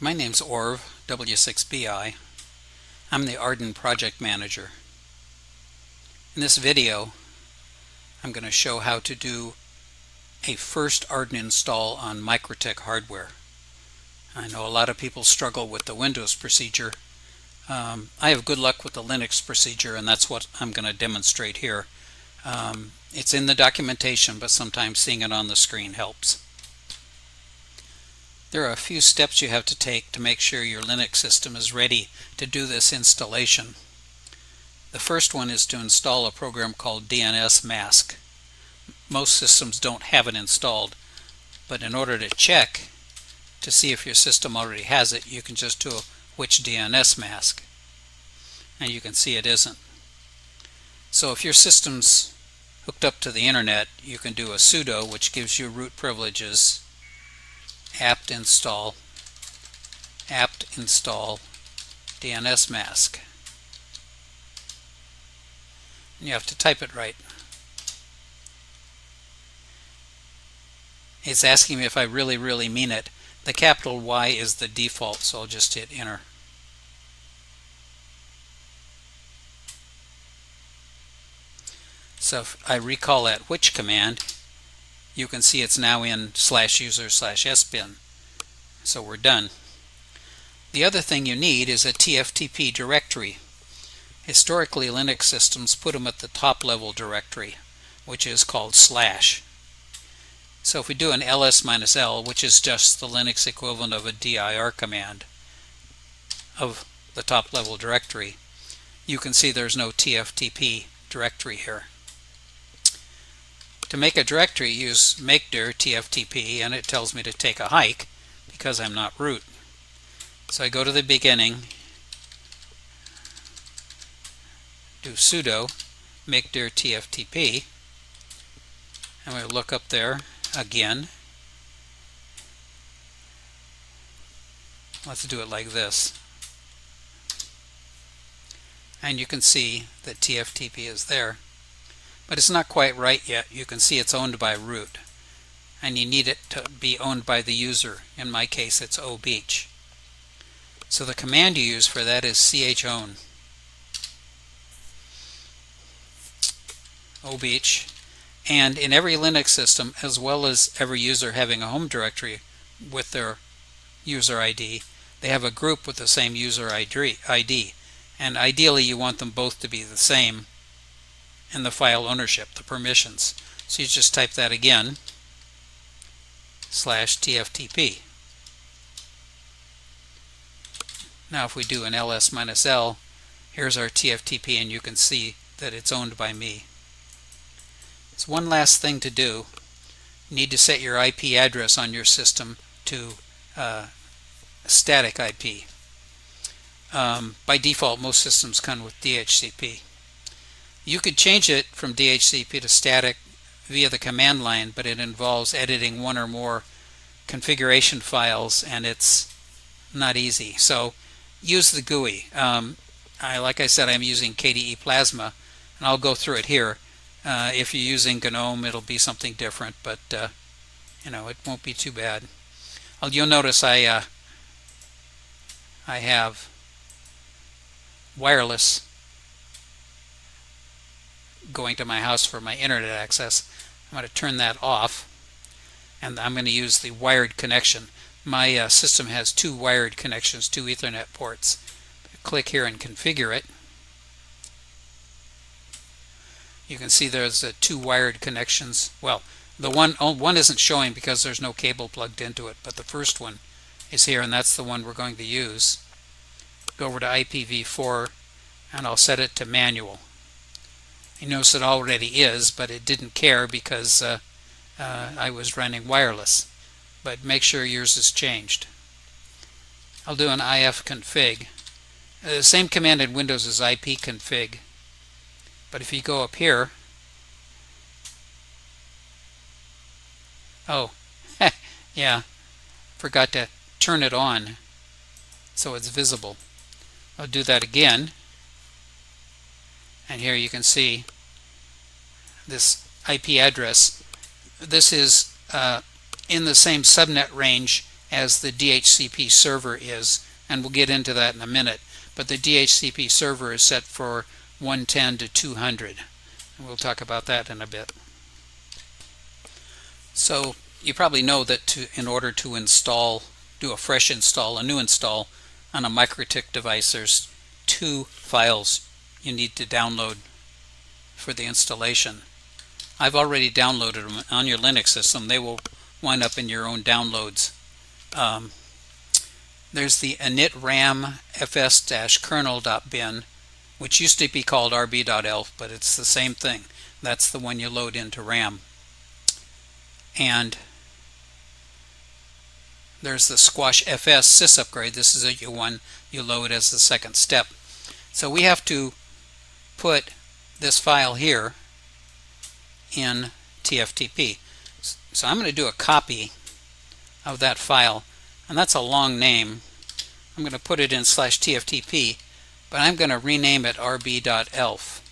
My name's Orv, W6BI. I'm the AREDN project manager. In this video, I'm going to show how to do a first AREDN install on Mikrotik hardware. I know a lot of people struggle with the Windows procedure. I have good luck with the Linux procedure, and that's what I'm going to demonstrate here. It's in the documentation, but sometimes seeing it on the screen helps. There are a few steps you have to take to make sure your Linux system is ready to do this installation. The first one is to install a program called DNSMask. Most systems don't have it installed, but in order to check to see if your system already has it, you can just do a which DNSMask, and you can see it isn't. So if your system's hooked up to the internet, you can do a sudo, which gives you root privileges, apt install DNSMask. And you have to type it right. It's asking me if I really mean it. The capital Y is the default, so I'll just hit enter. So if I recall that which command, you can see it's now in /user/sbin. So we're done. The other thing you need is a TFTP directory. Historically, Linux systems put them at the top level directory, which is called /. So if we do an ls-l, which is just the Linux equivalent of a dir command of the top level directory, you can see there's no TFTP directory here. To make a directory, use make-dir TFTP, and it tells me to take a hike because I'm not root. So I go to the beginning, do sudo make-dir TFTP, and we look up there again. Let's do it like this. And you can see that TFTP is there. But it's not quite right yet. You can see it's owned by root, and you need it to be owned by the user. In my case, it's obeach. So the command you use for that is chown obeach. And in every Linux system, as well as every user having a home directory with their user ID, they have a group with the same user ID. And ideally, you want them both to be the same in the file ownership, the permissions. So you just type that again, /TFTP. Now if we do an ls-l, here's our TFTP, and you can see that it's owned by me. It's one last thing to do. You need to set your IP address on your system to static IP. By default, most systems come with DHCP. You could change it from DHCP to static via the command line, but it involves editing one or more configuration files, and it's not easy. So use the GUI. Like I said, I'm using KDE Plasma, and I'll go through it here. If you're using GNOME, it'll be something different, but it won't be too bad. You'll notice I have wireless going to my house for my internet access. I'm going to turn that off, and I'm going to use the wired connection. My system has two wired connections, two Ethernet ports. Click here and configure it. You can see there's two wired connections. Well, the one isn't showing because there's no cable plugged into it, but the first one is here, and that's the one we're going to use. Go over to IPv4, and I'll set it to manual. You notice it already is, but it didn't care because I was running wireless. But make sure yours is changed. I'll do an ifconfig. The same command in Windows is ipconfig. But if you go up here, oh, yeah, forgot to turn it on so it's visible. I'll do that again. And here you can see this IP address. This is in the same subnet range as the DHCP server is, and we'll get into that in a minute. But the DHCP server is set for 110 to 200. And we'll talk about that in a bit. So you probably know that in order to do a fresh install, a new install on a Mikrotik device, there's 2 files you need to download for the installation. I've already downloaded them on your Linux system. They will wind up in your own downloads. There's the initram fs-kernel.bin, which used to be called rb.elf, but it's the same thing. That's the one you load into RAM. And there's the squash fs sysupgrade. This is the one you load as the second step. So we have to put this file here in TFTP. So I'm going to do a copy of that file, and that's a long name. I'm going to put it in /TFTP, but I'm going to rename it rb.elf.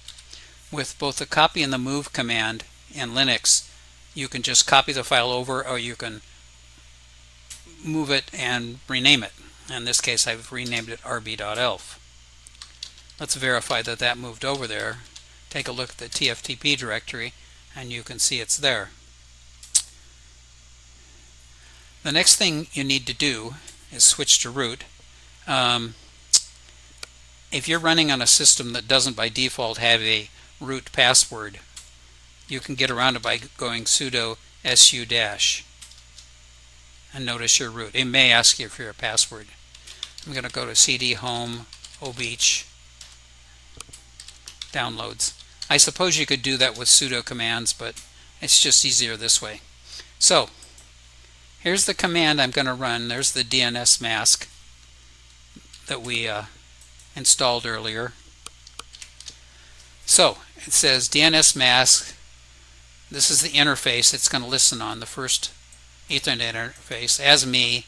With both the copy and the move command in Linux, you can just copy the file over, or you can move it and rename it. In this case, I've renamed it rb.elf. Let's verify that that moved over there. Take a look at the TFTP directory, and you can see it's there. The next thing you need to do is switch to root. If you're running on a system that doesn't by default have a root password, you can get around it by going sudo su- and notice your root. It may ask you for your password. I'm going to go to cd home obeach downloads. I suppose you could do that with sudo commands, but it's just easier this way. So here's the command I'm going to run. There's the DNS mask that we installed earlier. So it says DNS mask. This is the interface it's going to listen on, the first Ethernet interface. As me,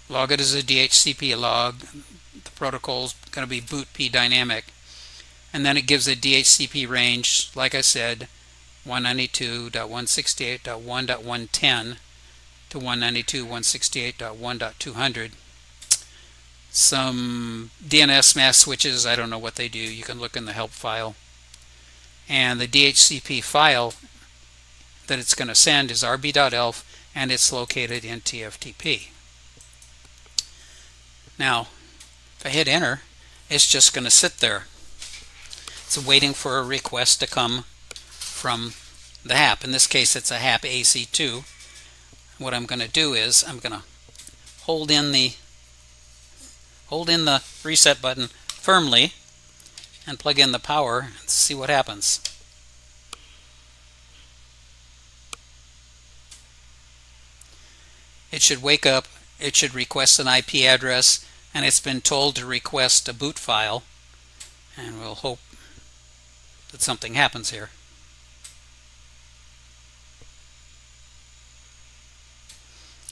log it as a DHCP log. The protocol is going to be bootp dynamic. And then it gives a DHCP range, like I said, 192.168.1.110 to 192.168.1.200. Some DNS mask switches, I don't know what they do. You can look in the help file. And the DHCP file that it's going to send is rb.elf, and it's located in TFTP. Now, if I hit enter, it's just going to sit there. It's waiting for a request to come from the HAP. In this case, it's a HAP AC2. What I'm going to do is I'm going to hold in the reset button firmly and plug in the power and see what happens. It should wake up, it should request an IP address, and it's been told to request a boot file, and we'll hope that something happens here.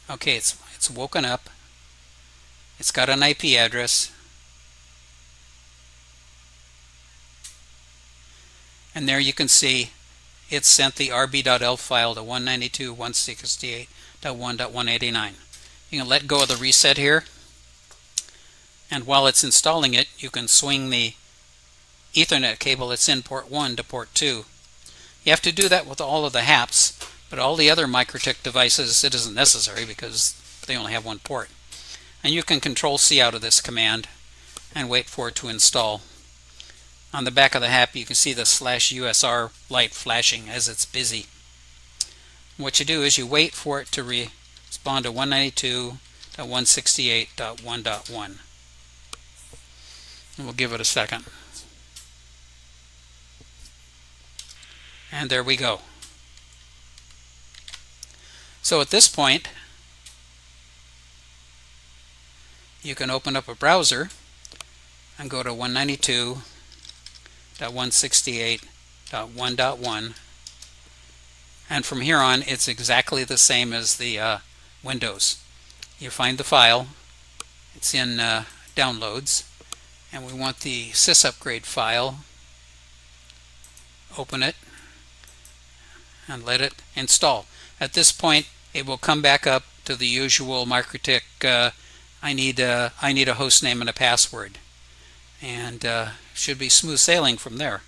Okay, it's woken up. It's got an IP address. And there you can see it sent the rb.elf file to 192.168.1.189. You can let go of the reset here, and while it's installing it, you can swing the Ethernet cable that's in port 1 to port 2. You have to do that with all of the HAPs, but all the other Mikrotik devices it isn't necessary because they only have one port. And you can Control-C out of this command and wait for it to install. On the back of the HAP you can see the /USR light flashing as it's busy. What you do is you wait for it to respond to 192.168.1.1. And we'll give it a second. And there we go. So at this point, you can open up a browser and go to 192.168.1.1, and from here on it's exactly the same as the Windows. You find the file, it's in downloads, and we want the sysupgrade file. Open it and let it install. At this point it will come back up to the usual Mikrotik, I need a host name and a password, and should be smooth sailing from there.